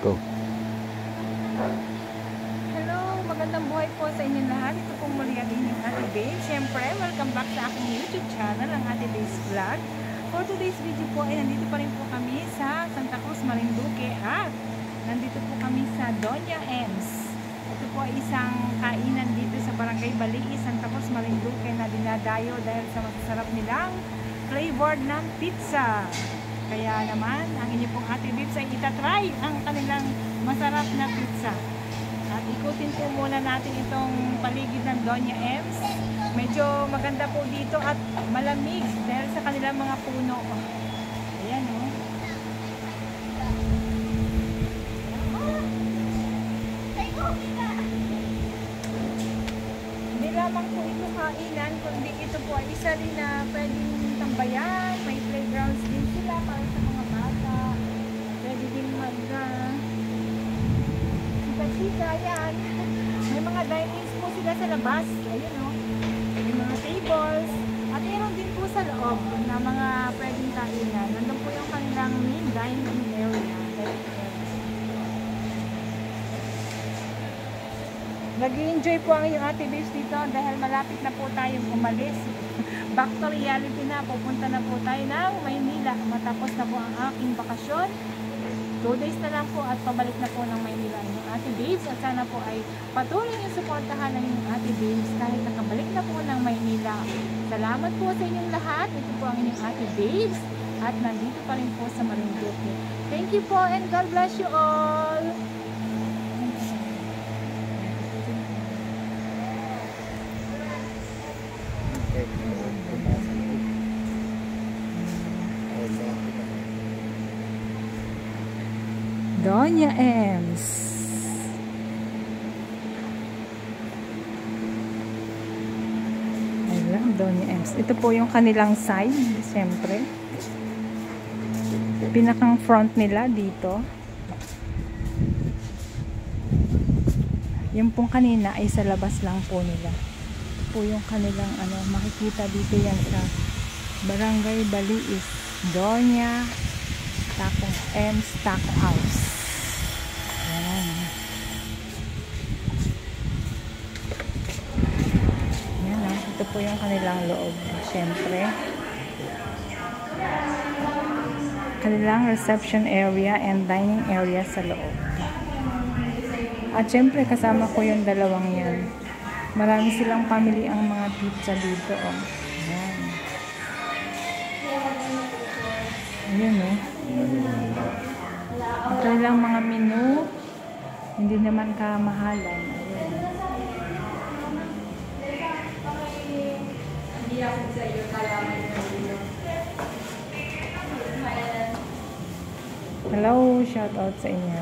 Go. Hello, magandang buhay po sa inyong lahat. Ito pong muli ang inyong Ate Babe. Siyempre, welcome back sa aking YouTube channel, ang Ate Babe's Vlog. For today's video po ay nandito pa rin po kami sa Santa Cruz, Marinduque at nandito po kami sa Doña Ems. Ito po ay isang kainan dito sa Barangay Balii, Santa Cruz, Marinduque na dinadayo dahil sa masasarap nilang flavored ng pizza. Kaya naman, ang inyo pong Ate Babes ay itatry ang kanilang masarap na pizza. At ikutin po muna natin itong paligid ng Doña Ems. Medyo maganda po dito at malamig dahil sa kanilang mga puno. Ayan o. Hindi lamang po ito kainan, kundi ito po ay isa rin na pwedeng tambayan. May playgrounds din sila para sa mga bata. Pwede din sika-sika, yan. May mga dinings po sila sa labas. Ayun o. May mga tables. At meron din po sa loob na mga pwedeng kainan. Nandun po yung kanilang main dining area. Nag-i-enjoy po ang iyong Ate Babes dito dahil malapit na po tayong umalis. Back to reality na, pupunta na po tayo ng Maynila. Matapos na po ang aking bakasyon. 2 days na lang po at pabalik na po ng Maynila ang iyong Ate Babes. At sana po ay patuloy yung suportahan ng iyong Ate Babes kahit nakabalik na po ng Maynila. Salamat po sa inyong lahat. Ito po ang inyong Ate Babes at nandito pa rin po sa Marinduque. Thank you po and God bless you all! Doña Ems. Ayan, Doña Ems. Ito po yung kanilang side, siyempre. Pinakang front nila dito. Yung pong kanina ay sa labas lang po nila. Ito po yung kanilang makikita dito yan sa Barangay Balii, Doña Ems Taco House. Ayan. Ayan, ito po yung kanilang loob. Siyempre, kanilang reception area and dining area sa loob. At siyempre, kasama ko yung dalawang yan. Marami silang family ang mga pizza dito. Oh. Ayan. Ayan, oh. Ito lang mga menu. Hindi naman kamahalan. Hello, shout out sa inyo.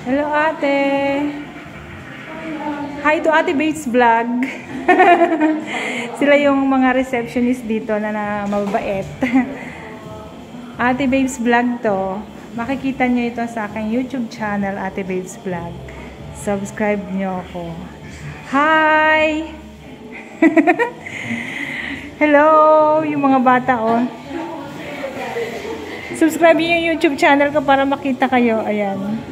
Hello, ate. Hi to Ate Babes Vlog. Sila yung mga receptionist dito na mababait. Ate Babes Vlog to. Makikita nyo ito sa aking YouTube channel, Ate Babes Vlog. Subscribe nyo ako. Hi! Hello! Yung mga bata, oh. Subscribe nyo yung YouTube channel ko para makita kayo. Ayan.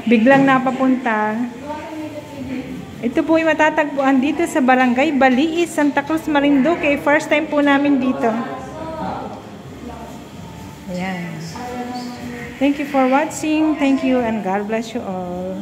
Biglang napapunta. Ito po ay matatagpuan dito sa Barangay Balii, Santa Cruz, Marinduque. First time po namin dito. Ayan. Thank you for watching. Thank you and God bless you all.